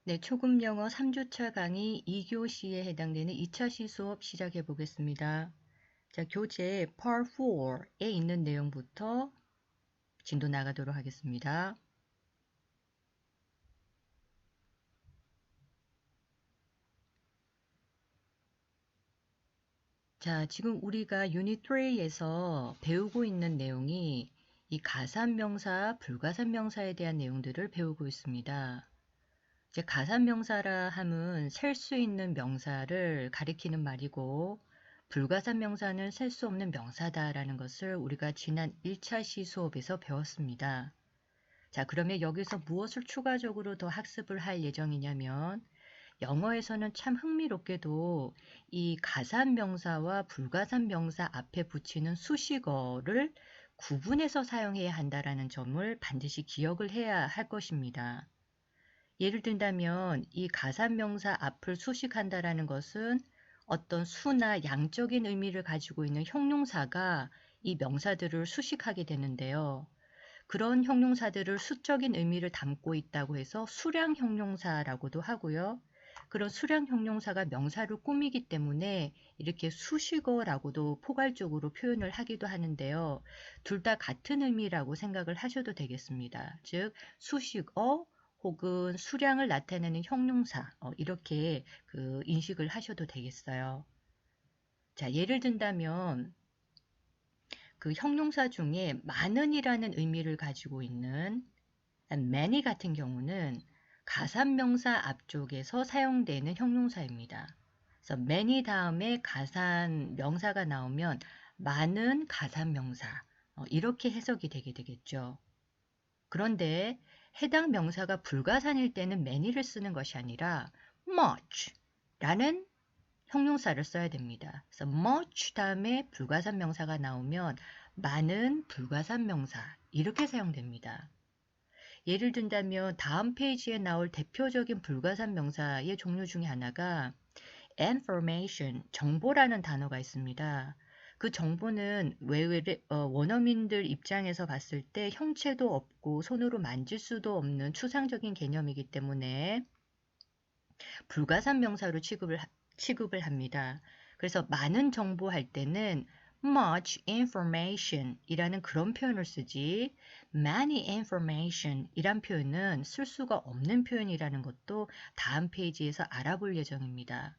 네, 초급 영어 3주차 강의 2교시에 해당되는 2차 시 수업 시작해 보겠습니다. 자, 교재 Part 4에 있는 내용부터 진도 나가도록 하겠습니다. 자, 지금 우리가 유닛 3에서 배우고 있는 내용이 이 가산명사, 불가산명사에 대한 내용들을 배우고 있습니다. 이제 가산명사라 함은 셀 수 있는 명사를 가리키는 말이고 불가산명사는 셀 수 없는 명사다라는 것을 우리가 지난 1차 시 수업에서 배웠습니다. 자, 그러면 여기서 무엇을 추가적으로 더 학습을 할 예정이냐면 영어에서는 참 흥미롭게도 이 가산명사와 불가산명사 앞에 붙이는 수식어를 구분해서 사용해야 한다는 점을 반드시 기억을 해야 할 것입니다. 예를 든다면 이 가산명사 앞을 수식한다라는 것은 어떤 수나 양적인 의미를 가지고 있는 형용사가 이 명사들을 수식하게 되는데요. 그런 형용사들을 수적인 의미를 담고 있다고 해서 수량 형용사라고도 하고요. 그런 수량 형용사가 명사를 꾸미기 때문에 이렇게 수식어라고도 포괄적으로 표현을 하기도 하는데요. 둘 다 같은 의미라고 생각을 하셔도 되겠습니다. 즉 수식어 혹은 수량을 나타내는 형용사 이렇게 인식을 하셔도 되겠어요. 자, 예를 든다면 그 형용사 중에 많은이라는 의미를 가지고 있는 many 같은 경우는 가산명사 앞쪽에서 사용되는 형용사입니다. 그래서 many 다음에 가산명사가 나오면 많은 가산명사 이렇게 해석이 되게 되겠죠. 그런데 해당 명사가 불가산일 때는 many를 쓰는 것이 아니라 much 라는 형용사를 써야 됩니다. 그래서 much 다음에 불가산 명사가 나오면 많은 불가산 명사 이렇게 사용됩니다. 예를 든다면 다음 페이지에 나올 대표적인 불가산 명사의 종류 중에 하나가 information, 정보라는 단어가 있습니다. 그 정보는 원어민들 입장에서 봤을 때 형체도 없고 손으로 만질 수도 없는 추상적인 개념이기 때문에 불가산 명사로 취급을 합니다. 그래서 많은 정보 할 때는 much information 이라는 그런 표현을 쓰지 many information 이란 표현은 쓸 수가 없는 표현이라는 것도 다음 페이지에서 알아볼 예정입니다.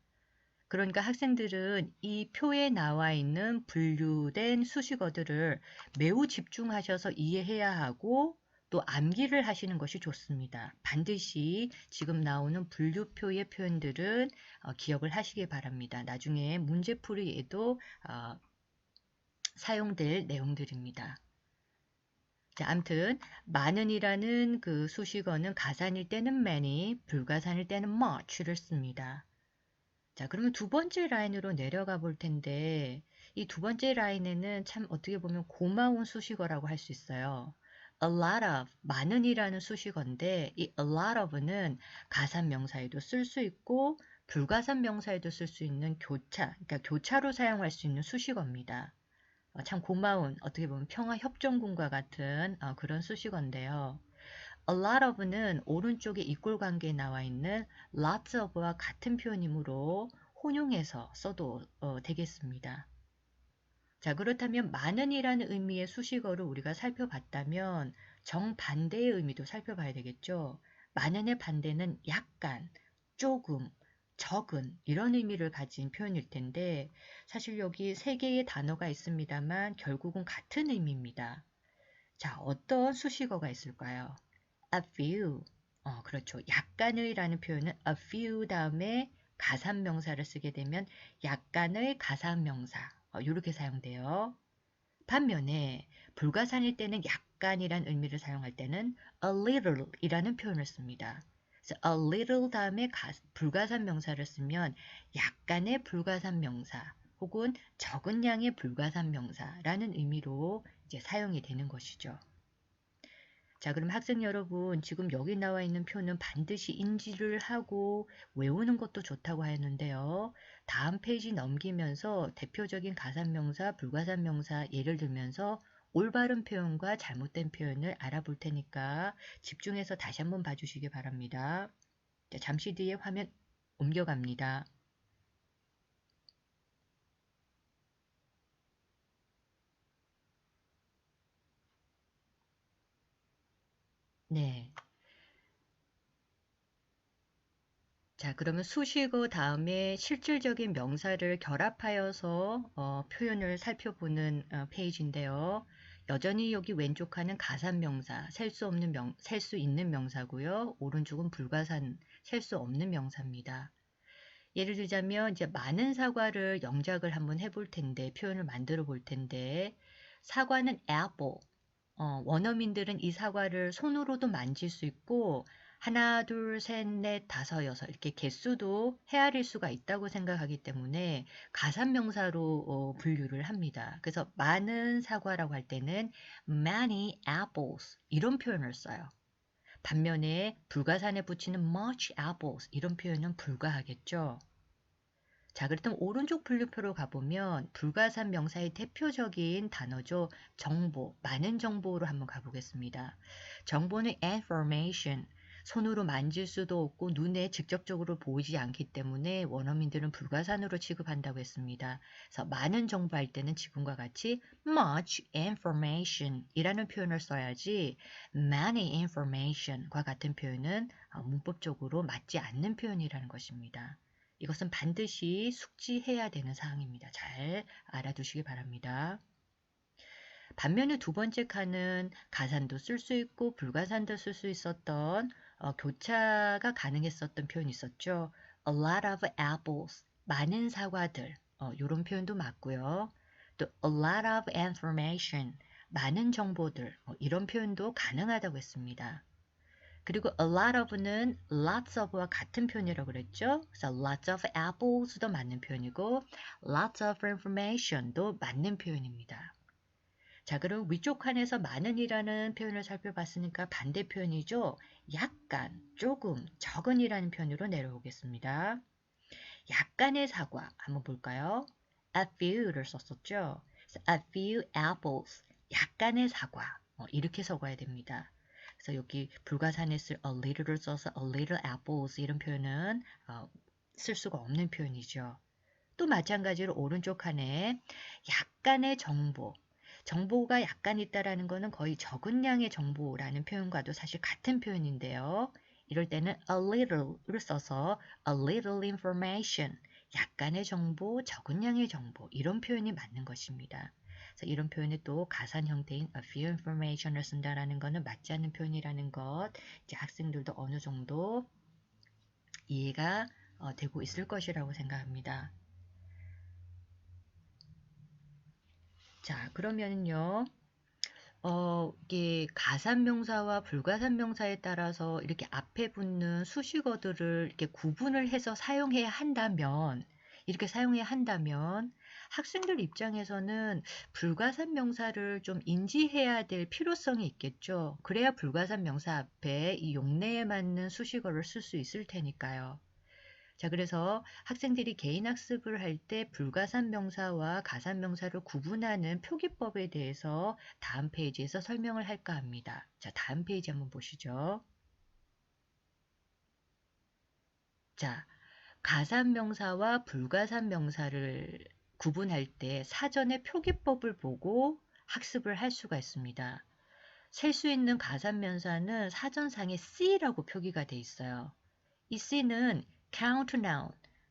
그러니까 학생들은 이 표에 나와 있는 분류된 수식어들을 매우 집중하셔서 이해해야 하고 또 암기를 하시는 것이 좋습니다. 반드시 지금 나오는 분류표의 표현들은 기억을 하시기 바랍니다. 나중에 문제풀이에도 사용될 내용들입니다. 자, 아무튼 많은이라는 그 수식어는 가산일 때는 many, 불가산일 때는 much를 씁니다. 자, 그러면 두 번째 라인으로 내려가 볼 텐데 이 두 번째 라인에는 참 어떻게 보면 고마운 수식어라고 할 수 있어요. a lot of, 많은이라는 수식어인데 이 a lot of는 가산 명사에도 쓸 수 있고 불가산 명사에도 쓸 수 있는 교차, 그러니까 교차로 사용할 수 있는 수식어입니다. 참 고마운, 어떻게 보면 평화협정군과 같은 그런 수식어인데요. a lot of는 오른쪽에 이꼴 관계에 나와 있는 lots of와 같은 표현이므로 혼용해서 써도 되겠습니다. 자, 그렇다면 많은이라는 의미의 수식어를 우리가 살펴봤다면 정반대의 의미도 살펴봐야 되겠죠. 많은의 반대는 약간, 조금, 적은 이런 의미를 가진 표현일 텐데 사실 여기 세 개의 단어가 있습니다만 결국은 같은 의미입니다. 자, 어떤 수식어가 있을까요? a few. 그렇죠. 약간의 라는 표현은 a few 다음에 가산명사를 쓰게 되면 약간의 가산명사. 이렇게 사용돼요. 반면에 불가산일 때는 약간이란 의미를 사용할 때는 a little 이라는 표현을 씁니다. 그래서 a little 다음에 불가산명사를 쓰면 약간의 불가산명사 혹은 적은 양의 불가산명사라는 의미로 이제 사용이 되는 것이죠. 자, 그럼 학생 여러분, 지금 여기 나와 있는 표는 반드시 인지를 하고 외우는 것도 좋다고 하였는데요. 다음 페이지 넘기면서 대표적인 가산명사, 불가산명사 예를 들면서 올바른 표현과 잘못된 표현을 알아볼 테니까 집중해서 다시 한번 봐주시기 바랍니다. 자, 잠시 뒤에 화면 옮겨갑니다. 네. 자, 그러면 수식어 다음에 실질적인 명사를 결합하여서 표현을 살펴보는 페이지인데요. 여전히 여기 왼쪽 칸은 가산명사, 셀 수 있는 명사고요. 오른쪽은 불가산, 셀 수 없는 명사입니다. 예를 들자면 이제 많은 사과를 영작을 한번 해볼 텐데 표현을 만들어 볼 텐데 사과는 apple. 원어민들은 이 사과를 손으로도 만질 수 있고 하나, 둘, 셋, 넷, 다섯, 여섯 이렇게 개수도 헤아릴 수가 있다고 생각하기 때문에 가산명사로 분류를 합니다. 그래서 많은 사과라고 할 때는 many apples 이런 표현을 써요. 반면에 불가산에 붙이는 much apples 이런 표현은 불가하겠죠. 자, 그렇다면 오른쪽 분류표로 가보면 불가산 명사의 대표적인 단어죠. 정보, 많은 정보로 한번 가보겠습니다. 정보는 information, 손으로 만질 수도 없고 눈에 직접적으로 보이지 않기 때문에 원어민들은 불가산으로 취급한다고 했습니다. 그래서 많은 정보할 때는 지금과 같이 much information 이라는 표현을 써야지 many information과 같은 표현은 문법적으로 맞지 않는 표현이라는 것입니다. 이것은 반드시 숙지해야 되는 사항입니다. 잘 알아두시기 바랍니다. 반면에 두 번째 칸은 가산도 쓸 수 있고 불가산도 쓸 수 있었던 교차가 가능했었던 표현이 있었죠. A lot of apples, 많은 사과들, 이런 표현도 맞고요. 또 a lot of information, 많은 정보들, 이런 표현도 가능하다고 했습니다. 그리고 a lot of는 lots of와 같은 표현이라고 그랬죠. 그래서 lots of apples도 맞는 표현이고 lots of information도 맞는 표현입니다. 자, 그럼 위쪽 칸에서 많은이라는 표현을 살펴봤으니까 반대 표현이죠. 약간, 조금, 적은이라는 표현으로 내려오겠습니다. 약간의 사과 한번 볼까요? A few를 썼었죠. A few apples, 약간의 사과 이렇게 적어야 됩니다. 그래서 여기 불가산에 쓸 a little를 써서 a little apples 이런 표현은 쓸 수가 없는 표현이죠. 또 마찬가지로 오른쪽 칸에 약간의 정보, 정보가 약간 있다라는 것은 거의 적은 양의 정보라는 표현과도 사실 같은 표현인데요. 이럴 때는 a little를 써서 a little information, 약간의 정보, 적은 양의 정보 이런 표현이 맞는 것입니다. 그래서 이런 표현에 또 가산 형태인 a few information을 쓴다라는 것은 맞지 않는 표현이라는 것 이제 학생들도 어느 정도 이해가 되고 있을 것이라고 생각합니다. 자, 그러면요. 이게 가산명사와 불가산명사에 따라서 이렇게 앞에 붙는 수식어들을 이렇게 구분을 해서 사용해야 한다면, 이렇게 사용해야 한다면, 학생들 입장에서는 불가산명사를 좀 인지해야 될 필요성이 있겠죠. 그래야 불가산명사 앞에 이 용례에 맞는 수식어를 쓸 수 있을 테니까요. 자, 그래서 학생들이 개인학습을 할 때 불가산 명사와 가산 명사를 구분하는 표기법에 대해서 다음 페이지에서 설명을 할까 합니다. 자, 다음 페이지 한번 보시죠. 자, 가산 명사와 불가산 명사를 구분할 때 사전에 표기법을 보고 학습을 할 수가 있습니다. 셀 수 있는 가산 명사는 사전상에 C라고 표기가 돼 있어요. 이 C는 count noun,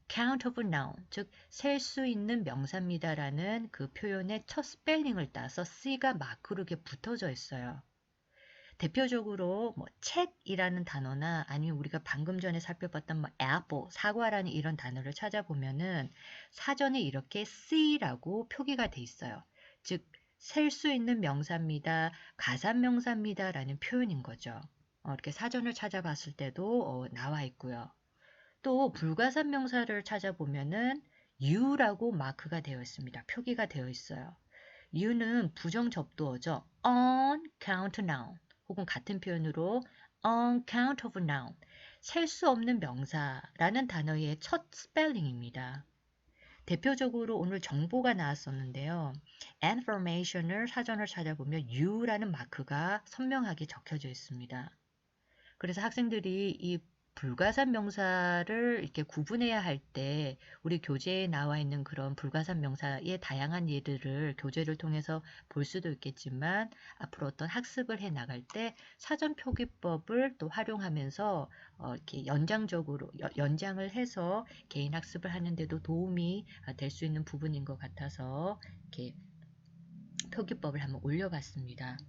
count of noun, 즉 셀 수 있는 명사입니다라는 그 표현의 첫 스펠링을 따서 C가 마크로 이렇게 붙어져 있어요. 대표적으로 뭐 책이라는 단어나 아니면 우리가 방금 전에 살펴봤던 뭐 apple, 사과라는 이런 단어를 찾아보면은 사전에 이렇게 C라고 표기가 돼 있어요. 즉 셀 수 있는 명사입니다, 가산명사입니다라는 표현인 거죠. 이렇게 사전을 찾아봤을 때도 나와 있고요. 또 불가산 명사를 찾아보면은 U라고 마크가 되어 있습니다. 표기가 되어 있어요. U는 부정접두어죠. uncount noun 혹은 같은 표현으로 uncountable noun, 셀 수 없는 명사라는 단어의 첫 스펠링입니다. 대표적으로 오늘 정보가 나왔었는데요. information을 사전을 찾아보면 U라는 마크가 선명하게 적혀져 있습니다. 그래서 학생들이 이 불가산 명사를 이렇게 구분해야 할 때 우리 교재에 나와 있는 그런 불가산 명사의 다양한 예들을 교재를 통해서 볼 수도 있겠지만 앞으로 어떤 학습을 해 나갈 때 사전 표기법을 또 활용하면서 이렇게 연장적으로 연장을 해서 개인 학습을 하는데도 도움이 될 수 있는 부분인 것 같아서 이렇게 표기법을 한번 올려봤습니다.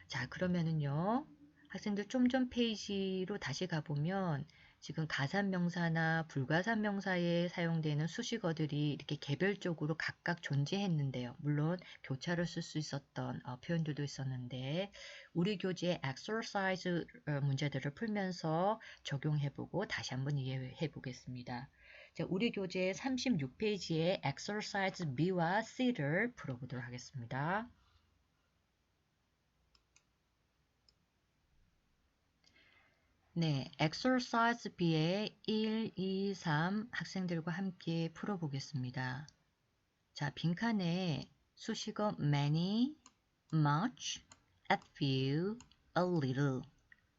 자, 그러면은요. 학생들 좀 전 페이지로 다시 가보면 지금 가산명사나 불가산명사에 사용되는 수식어들이 이렇게 개별적으로 각각 존재했는데요. 물론 교차를 쓸 수 있었던 표현들도 있었는데 우리 교재의 exercise 문제들을 풀면서 적용해보고 다시 한번 이해해 보겠습니다. 자, 우리 교재 36페이지의 exercise B와 C를 풀어보도록 하겠습니다. 네, exercise B의 1, 2, 3 학생들과 함께 풀어보겠습니다. 자, 빈칸에 수식어 many, much, a few, a little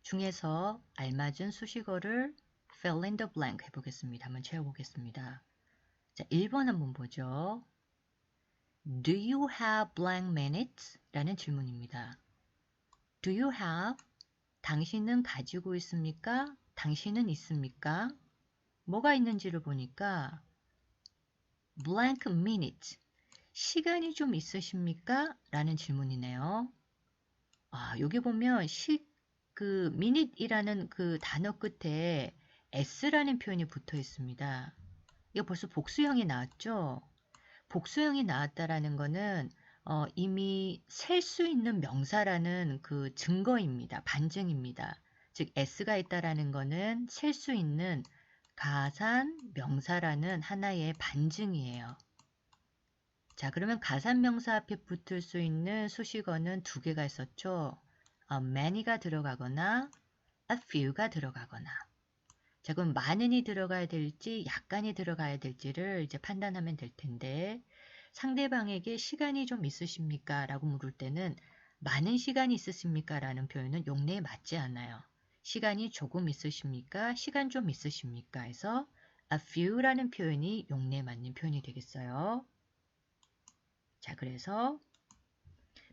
중에서 알맞은 수식어를 fill in the blank 해보겠습니다. 한번 채워보겠습니다. 자, 1번 한번 보죠. Do you have blank minutes? 라는 질문입니다. Do you have? 당신은 가지고 있습니까? 당신은 있습니까? 뭐가 있는지를 보니까 blank minute, 시간이 좀 있으십니까? 라는 질문이네요. 여기 보면 minute이라는 그 단어 끝에 s라는 표현이 붙어 있습니다. 이거 벌써 복수형이 나왔죠? 복수형이 나왔다라는 거는 이미 셀 수 있는 명사라는 그 증거입니다. 반증입니다. 즉 s가 있다라는 거는 셀 수 있는 가산 명사라는 하나의 반증이에요. 자, 그러면 가산 명사 앞에 붙을 수 있는 수식어는 두 개가 있었죠. many가 들어가거나 a few가 들어가거나. 자, 그럼 많은이 들어가야 될지 약간이 들어가야 될지를 이제 판단하면 될 텐데 상대방에게 시간이 좀 있으십니까? 라고 물을 때는 많은 시간이 있으십니까? 라는 표현은 용례에 맞지 않아요. 시간이 조금 있으십니까? 시간 좀 있으십니까? 해서 a few라는 표현이 용례에 맞는 표현이 되겠어요. 자, 그래서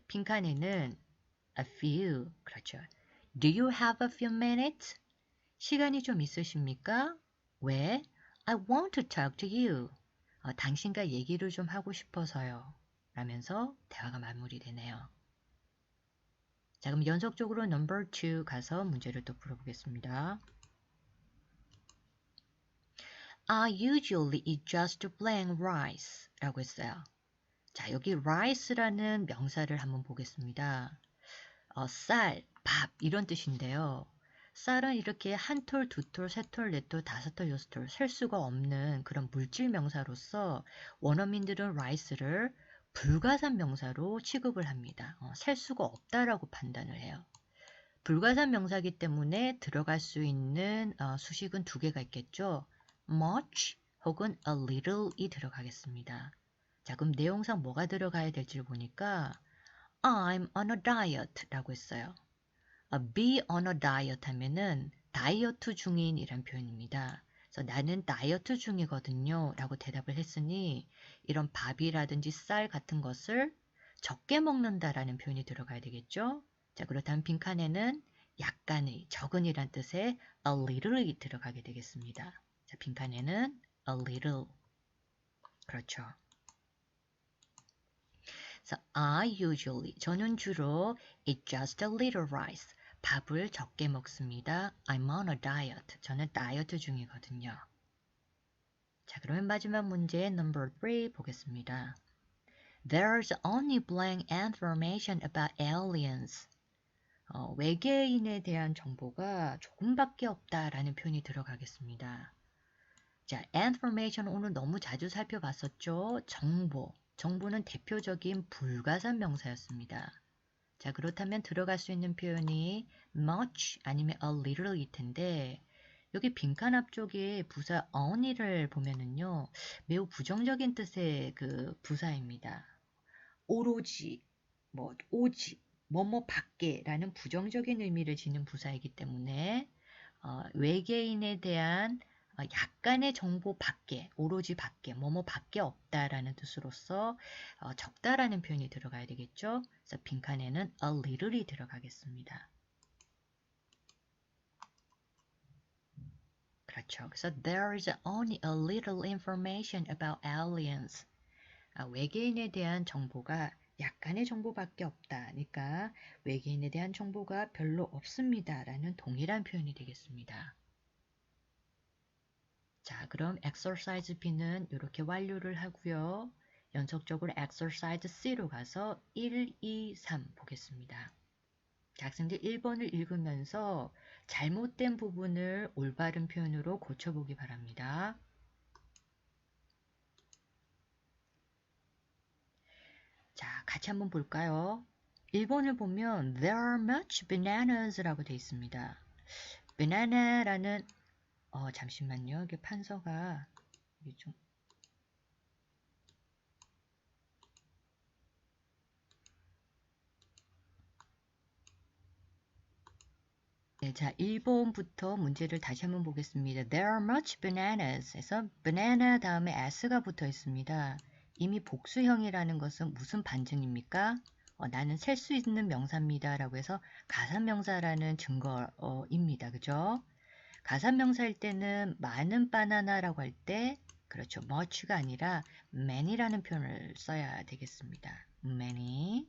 빈칸에는 a few, 그렇죠. Do you have a few minutes? 시간이 좀 있으십니까? 왜? I want to talk to you. 당신과 얘기를 좀 하고 싶어서요. 라면서 대화가 마무리되네요. 자, 그럼 연속적으로 number 2 가서 문제를 또 풀어보겠습니다. I usually eat just plain rice 라고 했어요. 자, 여기 rice라는 명사를 한번 보겠습니다. 쌀, 밥 이런 뜻인데요. 쌀은 이렇게 한 톨, 두 톨, 세 톨, 네 톨, 다섯 톨, 여섯 톨 셀 수가 없는 그런 물질 명사로서 원어민들은 rice를 불가산 명사로 취급을 합니다. 셀 수가 없다라고 판단을 해요. 불가산 명사이기 때문에 들어갈 수 있는 수식은 두 개가 있겠죠. much 혹은 a little이 들어가겠습니다. 자, 그럼 내용상 뭐가 들어가야 될지를 보니까 I'm on a diet 라고 했어요. be on a diet 하면은 다이어트 중인이란 표현입니다. 그래서 나는 다이어트 중이거든요 라고 대답을 했으니 이런 밥이라든지 쌀 같은 것을 적게 먹는다라는 표현이 들어가야 되겠죠. 자, 그렇다면 빈칸에는 약간의, 적은이란 뜻의 a little이 들어가게 되겠습니다. 자, 빈칸에는 a little. 그렇죠. So I usually, 저는 주로 eat just a little rice. 밥을 적게 먹습니다. I'm on a diet. 저는 다이어트 중이거든요. 자, 그러면 마지막 문제 number 3 보겠습니다. There's only blank information about aliens. 외계인에 대한 정보가 조금밖에 없다라는 표현이 들어가겠습니다. 자, information 오늘 너무 자주 살펴봤었죠. 정보. 정보는 대표적인 불가산 명사였습니다. 자, 그렇다면 들어갈 수 있는 표현이 much 아니면 a little일 텐데 여기 빈칸 앞쪽에 부사 only를 보면은요. 매우 부정적인 뜻의 그 부사입니다. 오로지, 오직, 뭐뭐 밖에 라는 부정적인 의미를 지닌 부사이기 때문에 외계인에 대한 약간의 정보 밖에, 오로지 밖에, 뭐뭐 밖에 없다라는 뜻으로서 적다라는 표현이 들어가야 되겠죠. 그래서 빈칸에는 a little이 들어가겠습니다. 그렇죠. 그래서 there is only a little information about aliens. 외계인에 대한 정보가 약간의 정보밖에 없다. 그러니까 외계인에 대한 정보가 별로 없습니다. 라는 동일한 표현이 되겠습니다. 자, 그럼 exercise B는 이렇게 완료를 하고요. 연속적으로 exercise C로 가서 1, 2, 3 보겠습니다. 자, 학생들 1번을 읽으면서 잘못된 부분을 올바른 표현으로 고쳐보기 바랍니다. 자, 같이 한번 볼까요? 1번을 보면 There are much bananas 라고 되어 있습니다. banana라는 잠시만요. 이게 판서가 좀 네, 자, 1번부터 문제를 다시 한번 보겠습니다. There are much bananas 에서 banana 다음에 s가 붙어 있습니다. 이미 복수형이라는 것은 무슨 반증입니까? 나는 셀 수 있는 명사입니다. 라고 해서 가산명사라는 증거입니다. 그죠? 가산명사일 때는 많은 바나나라고 할 때 그렇죠. much가 아니라 many라는 표현을 써야 되겠습니다. many.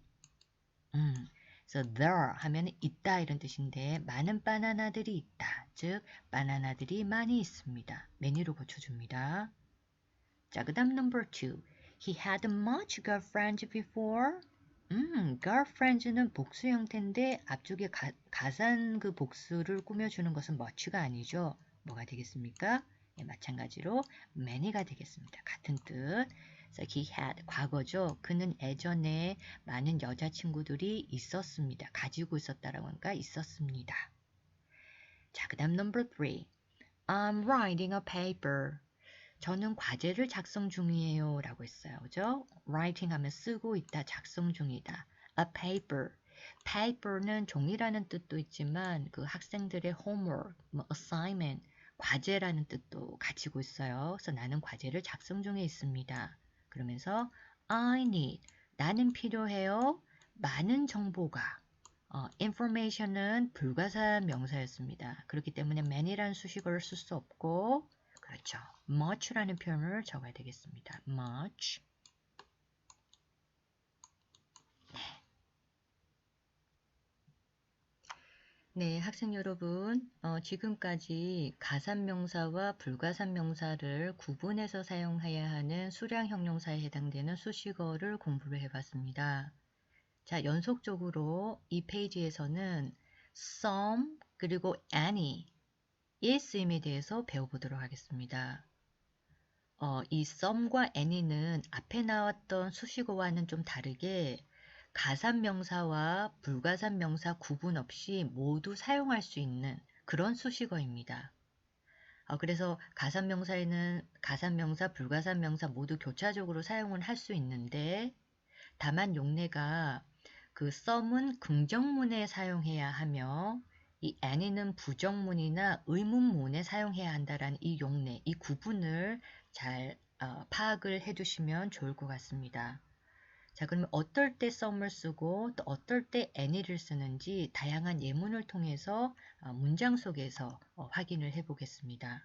그래서 there 하면 있다 이런 뜻인데 많은 바나나들이 있다. 즉 바나나들이 많이 있습니다. many로 고쳐줍니다. 자, 그 다음 number 2. He had much girlfriends before. girlfriends는 복수 형태인데 앞쪽에 가산 그 복수를 꾸며주는 것은 much가 아니죠. 뭐가 되겠습니까? 예, 마찬가지로 many가 되겠습니다. 같은 뜻. 그래서 he had 과거죠. 그는 예전에 많은 여자친구들이 있었습니다. 가지고 있었다라고 하니까 있었습니다. 자, 그 다음 number 3. I'm writing a paper. 저는 과제를 작성 중이에요 라고 했어요. 그죠? writing 하면 쓰고 있다, 작성 중이다. a paper. paper는 종이라는 뜻도 있지만 그 학생들의 homework, assignment, 과제라는 뜻도 가지고 있어요. 그래서 나는 과제를 작성 중에 있습니다. 그러면서 I need, 나는 필요해요. 많은 정보가. information은 불가사의 명사였습니다. 그렇기 때문에 many라는 수식어를 쓸 수 없고 그렇죠. much라는 표현을 적어야 되겠습니다. much. 네, 학생 여러분, 지금까지 가산명사와 불가산명사를 구분해서 사용해야 하는 수량 형용사에 해당되는 수식어를 공부를 해봤습니다. 자, 연속적으로 이 페이지에서는 some 그리고 any 의 쓰임에 대해서 배워보도록 하겠습니다. 이 some과 any는 앞에 나왔던 수식어와는 좀 다르게 가산명사와 불가산명사 구분 없이 모두 사용할 수 있는 그런 수식어입니다. 그래서 가산명사에는 가산명사, 불가산명사 모두 교차적으로 사용을 할 수 있는데 다만 용례가 그 some은 긍정문에 사용해야 하며 이 any는 부정문이나 의문문에 사용해야 한다라는 이 용례, 이 구분을 잘 파악을 해두시면 좋을 것 같습니다. 자, 그러면 어떨 때 some을 쓰고 또 어떨 때 any를 쓰는지 다양한 예문을 통해서 문장 속에서 확인을 해 보겠습니다.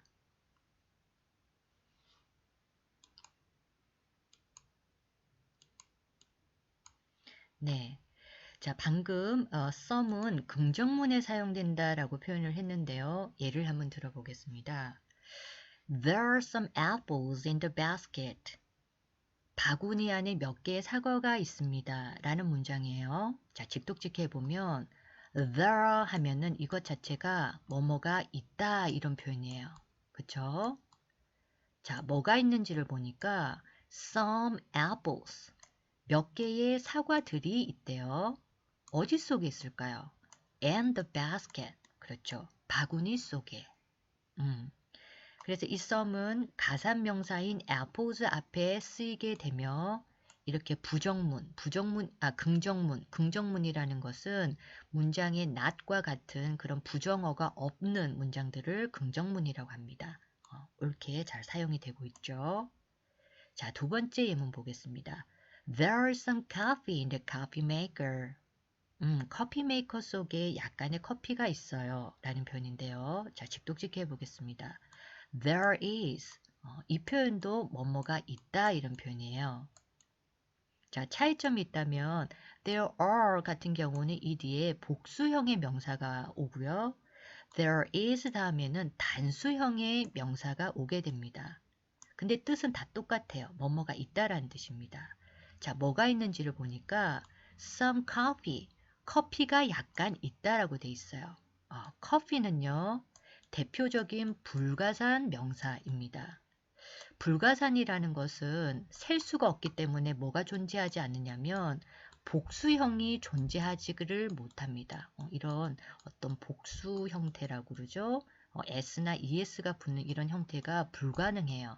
네. 자, 방금 some은 긍정문에 사용된다라고 표현을 했는데요. 예를 한번 들어보겠습니다. There are some apples in the basket. 바구니 안에 몇 개의 사과가 있습니다. 라는 문장이에요. 자, 직독직해 보면 there 하면은 이것 자체가 뭐뭐가 있다 이런 표현이에요. 그쵸? 자, 뭐가 있는지를 보니까 some apples 몇 개의 사과들이 있대요. 어디 속에 있을까요? And the basket. 그렇죠. 바구니 속에. 그래서 이 some은 가산명사인 apples 앞에 쓰이게 되며 이렇게 긍정문이라는 것은 문장의 not과 같은 그런 부정어가 없는 문장들을 긍정문이라고 합니다. 옳게 잘 사용이 되고 있죠. 자, 두 번째 예문 보겠습니다. There is some coffee in the coffee maker. 커피 메이커 속에 약간의 커피가 있어요. 라는 표현인데요. 자, 직독직해 보겠습니다. There is. 이 표현도 뭐뭐가 있다 이런 표현이에요. 자, 차이점이 있다면 there are 같은 경우는 이 뒤에 복수형의 명사가 오고요. there is 다음에는 단수형의 명사가 오게 됩니다. 근데 뜻은 다 똑같아요. 뭐뭐가 있다라는 뜻입니다. 자, 뭐가 있는지를 보니까 some coffee, 커피가 약간 있다라고 돼 있어요. 커피는요, 대표적인 불가산 명사입니다. 불가산이라는 것은 셀 수가 없기 때문에 뭐가 존재하지 않느냐면 복수형이 존재하지를 못합니다. 이런 어떤 복수 형태라고 그러죠. s나 es가 붙는 이런 형태가 불가능해요.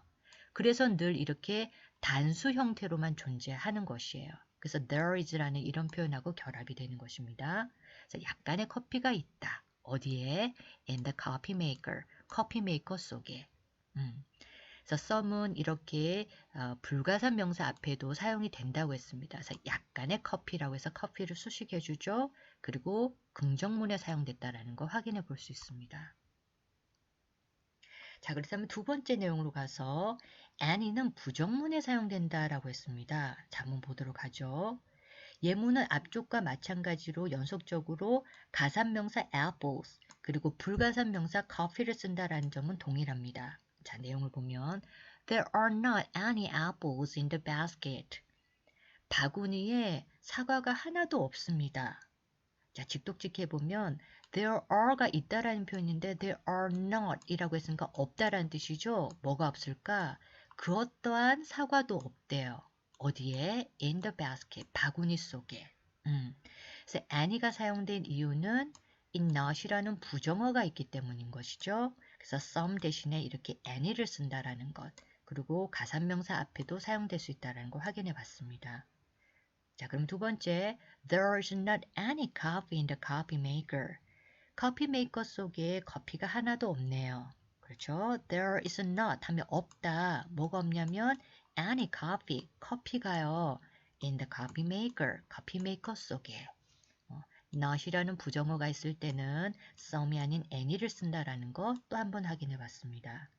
그래서 늘 이렇게 단수 형태로만 존재하는 것이에요. 그래서 there is라는 이런 표현하고 결합이 되는 것입니다. 그래서 약간의 커피가 있다. 어디에? In the coffee maker. 커피 메이커 속에. 그래서 some은 이렇게 불가산 명사 앞에도 사용이 된다고 했습니다. 그래서 약간의 커피라고 해서 커피를 수식해 주죠. 그리고 긍정문에 사용됐다라는 거 확인해 볼 수 있습니다. 자, 그렇다면 두 번째 내용으로 가서 Annie는 부정문에 사용된다라고 했습니다. 자, 한번 보도록 하죠. 예문은 앞쪽과 마찬가지로 연속적으로 가산명사 apples 그리고 불가산명사 coffee를 쓴다라는 점은 동일합니다. 자, 내용을 보면 There are not any apples in the basket. 바구니에 사과가 하나도 없습니다. 자, 직독직해 보면 there are가 있다라는 표현인데 there are not 이라고 했으니까 없다라는 뜻이죠. 뭐가 없을까? 그 어떠한 사과도 없대요. 어디에? In the basket. 바구니 속에. 그래서 Annie가 사용된 이유는 in not이라는 부정어가 있기 때문인 것이죠. 그래서 some 대신에 이렇게 Annie를 쓴다라는 것. 그리고 가산명사 앞에도 사용될 수 있다는 걸 확인해 봤습니다. 자, 그럼 두 번째, there is not any coffee in the coffee maker. 커피 메이커 속에 커피가 하나도 없네요. 그렇죠? There is not 하면 없다. 뭐가 없냐면 any coffee, 커피가요. in the coffee maker, 커피 메이커 속에. not이라는 부정어가 있을 때는 some이 아닌 any를 쓴다라는 거 또 한 번 확인해 봤습니다.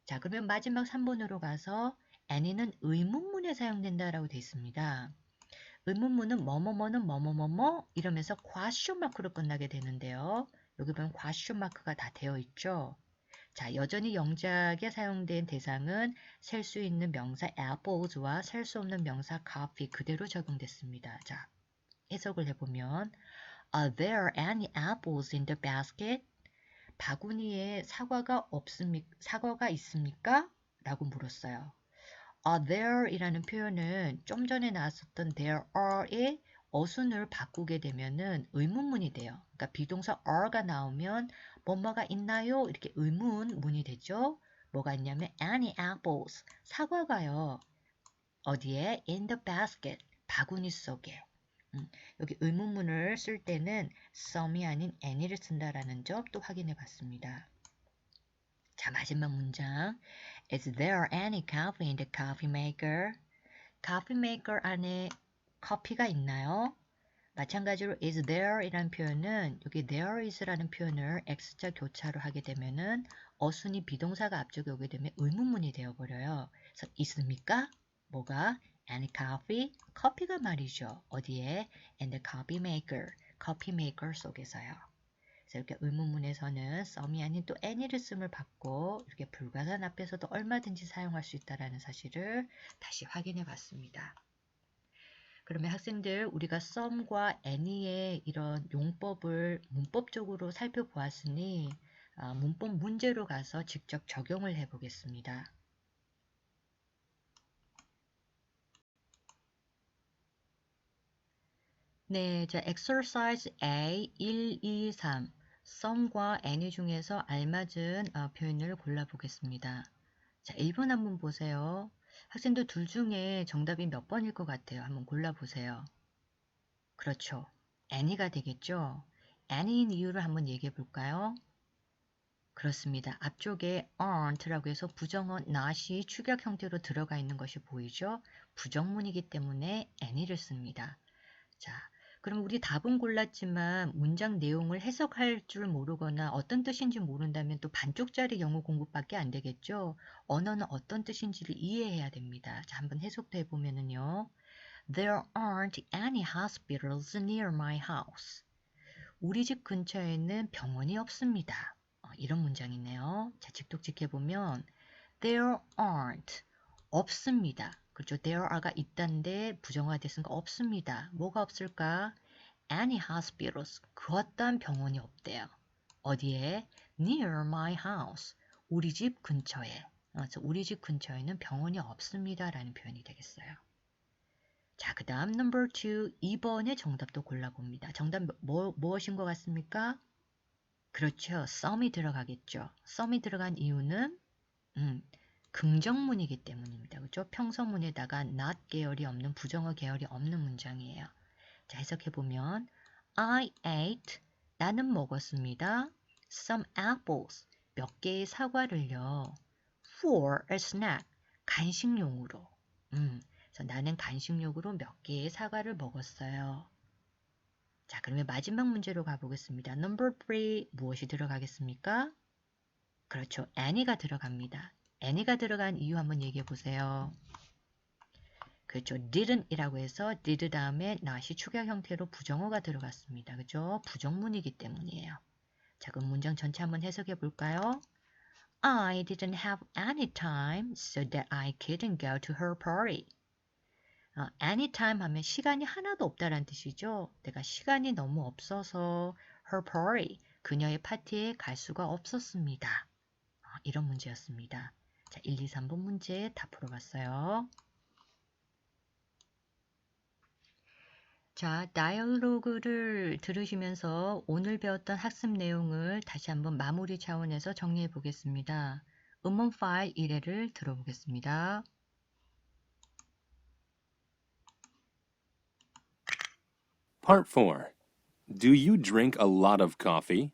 자, 그러면 마지막 3번으로 가서 any는 의문문에 사용된다라고 되어 있습니다. 의문문은 뭐뭐뭐는 뭐뭐뭐뭐 이러면서 question 마크로 끝나게 되는데요. 여기 보면 question 마크가 다 되어 있죠. 자, 여전히 영작에 사용된 대상은 셀 수 있는 명사 apples와 셀 수 없는 명사 coffee 그대로 적용됐습니다. 자, 해석을 해보면 Are there any apples in the basket? 바구니에 사과가 있습니까? 라고 물었어요. there 이라는 표현은 좀 전에 나왔었던 there are의 어순을 바꾸게 되면은 의문문이 돼요. 그러니까 비동사 are가 나오면 뭐뭐가 있나요? 이렇게 의문문이 되죠. 뭐가 있냐면 any apples 사과가요. 어디에? in the basket 바구니 속에. 여기 의문문을 쓸 때는 some이 아닌 any를 쓴다라는 점 또 확인해 봤습니다. 자, 마지막 문장. Is there any coffee in the coffee maker? coffee maker 안에 커피가 있나요? 마찬가지로 is there 이라는 표현은 여기 there is라는 표현을 x자 교차로 하게 되면은 어순이 비동사가 앞쪽에 오게 되면 의문문이 되어버려요. 그래서 있습니까? 뭐가? any coffee? 커피가 말이죠. 어디에? in the coffee maker. 커피 메이커 속에서요. 이렇게 의문문에서는 some이 아닌 또 any를 씀을 받고 이렇게 불가산 앞에서도 얼마든지 사용할 수 있다는 사실을 다시 확인해 봤습니다. 그러면 학생들 우리가 some과 any의 이런 용법을 문법적으로 살펴보았으니 문법 문제로 가서 직접 적용을 해 보겠습니다. 네, 자, exercise A 1, 2, 3 some과 any 중에서 알맞은 표현을 골라보겠습니다. 자, 1번 한번 보세요. 학생들 둘 중에 정답이 몇 번일 것 같아요? 한번 골라보세요. 그렇죠. any가 되겠죠? any인 이유를 한번 얘기해 볼까요? 그렇습니다. 앞쪽에 aren't라고 해서 부정어 not이 축약 형태로 들어가 있는 것이 보이죠? 부정문이기 때문에 any를 씁니다. 자, 그럼 우리 답은 골랐지만 문장 내용을 해석할 줄 모르거나 어떤 뜻인지 모른다면 또 반쪽짜리 영어 공부밖에 안 되겠죠? 언어는 어떤 뜻인지를 이해해야 됩니다. 자, 한번 해석도 해보면은요. There aren't any hospitals near my house. 우리 집 근처에는 병원이 없습니다. 이런 문장이네요. 자, 직독직해보면 There aren't 없습니다. 그렇죠. There are가 있다인데 부정어가 됐으니까 없습니다. 뭐가 없을까? Any hospitals. 그 어떤 병원이 없대요. 어디에? Near my house. 우리 집 근처에. 그래서 우리 집 근처에는 병원이 없습니다. 라는 표현이 되겠어요. 자, 그 다음 number 2, 2번의 정답도 골라봅니다. 정답 무엇인 것 같습니까? 그렇죠. some이 들어가겠죠. some이 들어간 이유는 긍정문이기 때문입니다. 그렇죠? 평서문에다가 not 계열이 없는 부정어 계열이 없는 문장이에요. 자, 해석해보면 I ate, 나는 먹었습니다. some apples, 몇 개의 사과를요. for a snack, 간식용으로. 그래서 나는 간식용으로 몇 개의 사과를 먹었어요. 자, 그러면 마지막 문제로 가보겠습니다. Number 3, 무엇이 들어가겠습니까? 그렇죠. any가 들어갑니다. any가 들어간 이유 한번 얘기해 보세요. 그렇죠. didn't 이라고 해서 did 다음에 not이 축약 형태로 부정어가 들어갔습니다. 그죠? 부정문이기 때문이에요. 자, 그럼 문장 전체 한번 해석해 볼까요? I didn't have any time so that I couldn't go to her party. anytime 하면 시간이 하나도 없다라는 뜻이죠. 내가 시간이 너무 없어서 her party, 그녀의 파티에 갈 수가 없었습니다. 이런 문제였습니다. 자, 1, 2, 3번 문제 다 풀어봤어요. 자, 다이얼로그를 들으시면서 오늘 배웠던 학습 내용을 다시 한번 마무리 차원에서 정리해 보겠습니다. 음원 파일 1회를 들어보겠습니다. Part 4. Do you drink a lot of coffee?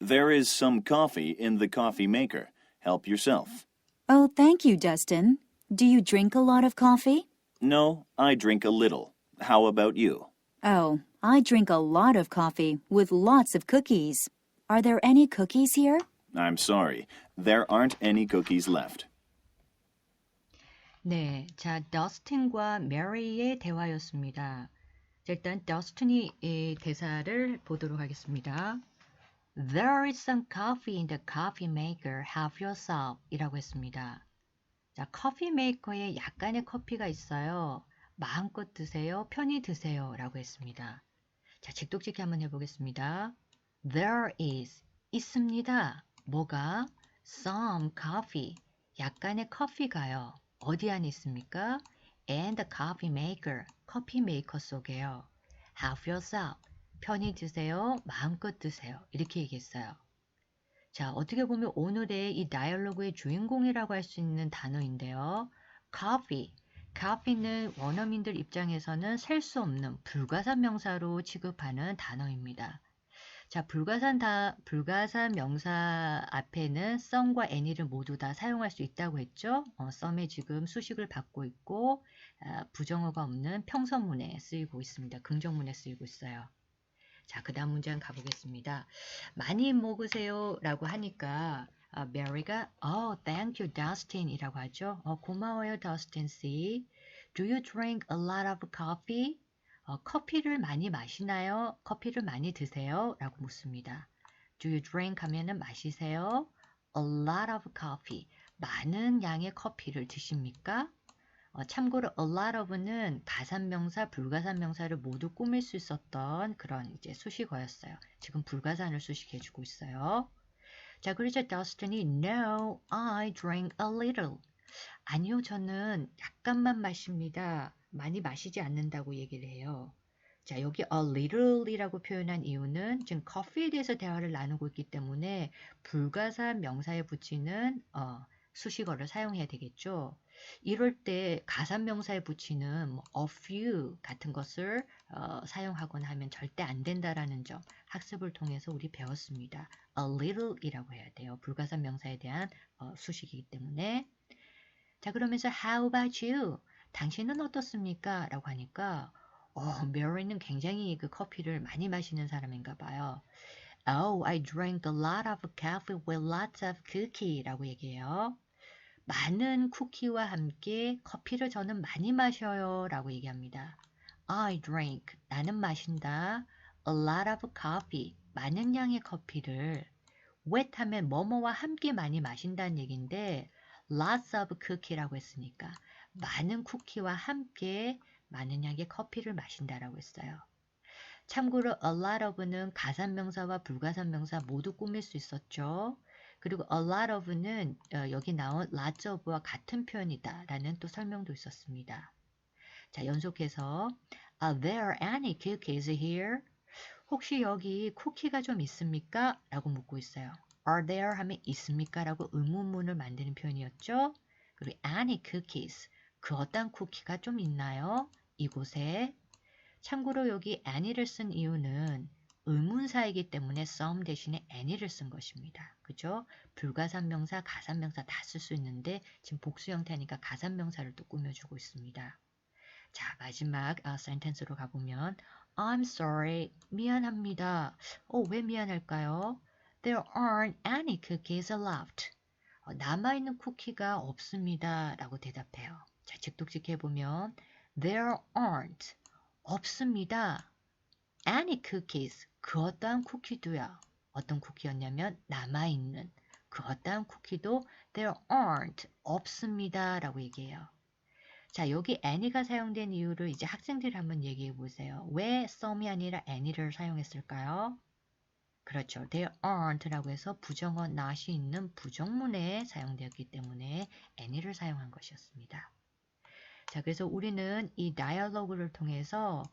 There is some coffee in the coffee maker. Help yourself. Oh, thank you, Dustin. Do you drink a lot of coffee? No, I drink a little. How about you? Oh, I drink a lot of coffee with lots of cookies. Are there any cookies here? I'm sorry. There aren't any cookies left. 네, 자, 더스틴과 메리의 대화였습니다. 자, 일단 더스틴이 이 대사를 보도록 하겠습니다. There is some coffee in the coffee maker. Help yourself. 이라고 했습니다. 자, 커피 메이커에 약간의 커피가 있어요. 마음껏 드세요. 편히 드세요. 라고 했습니다. 자, 직독직해 한번 해보겠습니다. There is. 있습니다. 뭐가? Some coffee. 약간의 커피가요. 어디 안에 있습니까? And the coffee maker. 커피 메이커 속에요. Help yourself. 편히 드세요. 마음껏 드세요. 이렇게 얘기했어요. 자, 어떻게 보면 오늘의 이 다이얼로그의 주인공이라고 할 수 있는 단어인데요. coffee. coffee는 원어민들 입장에서는 셀 수 없는 불가산 명사로 취급하는 단어입니다. 자, 불가산 명사 앞에는 some과 any를 모두 다 사용할 수 있다고 했죠. some에 지금 수식을 받고 있고 부정어가 없는 평서문에 쓰이고 있습니다. 긍정문에 쓰이고 있어요. 자, 그 다음 문장 가보겠습니다. 많이 먹으세요 라고 하니까 메리가 thank you, Dustin 이라고 하죠. 고마워요, Dustin 씨. Do you drink a lot of coffee? 커피를 많이 마시나요? 커피를 많이 드세요? 라고 묻습니다. Do you drink 하면은 마시세요? A lot of coffee. 많은 양의 커피를 드십니까? 참고로 a lot of는 가산명사, 불가산명사를 모두 꾸밀 수 있었던 그런 이제 수식어였어요. 지금 불가산을 수식해주고 있어요. 자, 그러자 더스틴이 No, I drink a little. 아니요, 저는 약간만 마십니다. 많이 마시지 않는다고 얘기를 해요. 자, 여기 a little이라고 표현한 이유는 지금 커피에 대해서 대화를 나누고 있기 때문에 불가산 명사에 붙이는 수식어를 사용해야 되겠죠. 이럴 때 가산명사에 붙이는 뭐 a few 같은 것을 사용하거나 하면 절대 안 된다라는 점 학습을 통해서 우리 배웠습니다. a little 이라고 해야 돼요. 불가산명사에 대한 수식이기 때문에. 자, 그러면서 how about you? 당신은 어떻습니까? 라고 하니까 메리는 굉장히 그 커피를 많이 마시는 사람인가 봐요. Oh, I drank a lot of coffee with lots of cookie 라고 얘기해요. 많은 쿠키와 함께 커피를 저는 많이 마셔요 라고 얘기합니다. I drink, 나는 마신다. A lot of coffee, 많은 양의 커피를. with 하면 뭐뭐와 함께 많이 마신다는 얘기인데 lots of cookie라고 했으니까 많은 쿠키와 함께 많은 양의 커피를 마신다라고 했어요. 참고로 a lot of는 가산명사와 불가산명사 모두 꾸밀 수 있었죠. 그리고 a lot of는 여기 나온 lots of와 같은 표현이다 라는 또 설명도 있었습니다. 자, 연속해서 Are there any cookies here? 혹시 여기 쿠키가 좀 있습니까? 라고 묻고 있어요. Are there 하면 있습니까? 라고 의문문을 만드는 표현이었죠. 그리고 any cookies, 그 어떤 쿠키가 좀 있나요? 이곳에. 참고로 여기 any를 쓴 이유는 의문사이기 때문에 some 대신에 any를 쓴 것입니다. 그죠? 불가산명사, 가산명사 다 쓸 수 있는데 지금 복수 형태니까 가산명사를 또 꾸며주고 있습니다. 자, 마지막 센텐스로 가보면 I'm sorry, 미안합니다. 왜 미안할까요? There aren't any cookies left. 남아있는 쿠키가 없습니다. 라고 대답해요. 자, 직독식 해보면 There aren't, 없습니다. Any cookies, 그 어떠한 쿠키도요. 어떤 쿠키였냐면 남아있는 그 어떠한 쿠키도 There aren't, 없습니다. 라고 얘기해요. 자, 여기 any가 사용된 이유를 이제 학생들이 한번 얘기해 보세요. 왜 some이 아니라 any를 사용했을까요? 그렇죠. There aren't 라고 해서 부정어 not이 있는 부정문에 사용되었기 때문에 any를 사용한 것이었습니다. 자, 그래서 우리는 이 다이얼로그를 통해서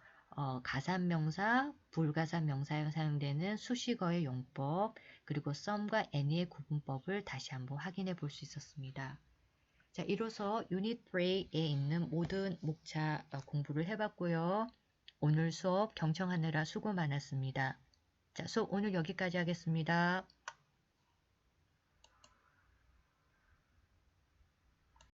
가산명사, 불가산명사에 사용되는 수식어의 용법, 그리고 some과 any의 구분법을 다시 한번 확인해 볼 수 있었습니다. 자, 이로써 유닛 3에 있는 모든 목차 공부를 해봤고요. 오늘 수업 경청하느라 수고 많았습니다. 자, 수업 오늘 여기까지 하겠습니다.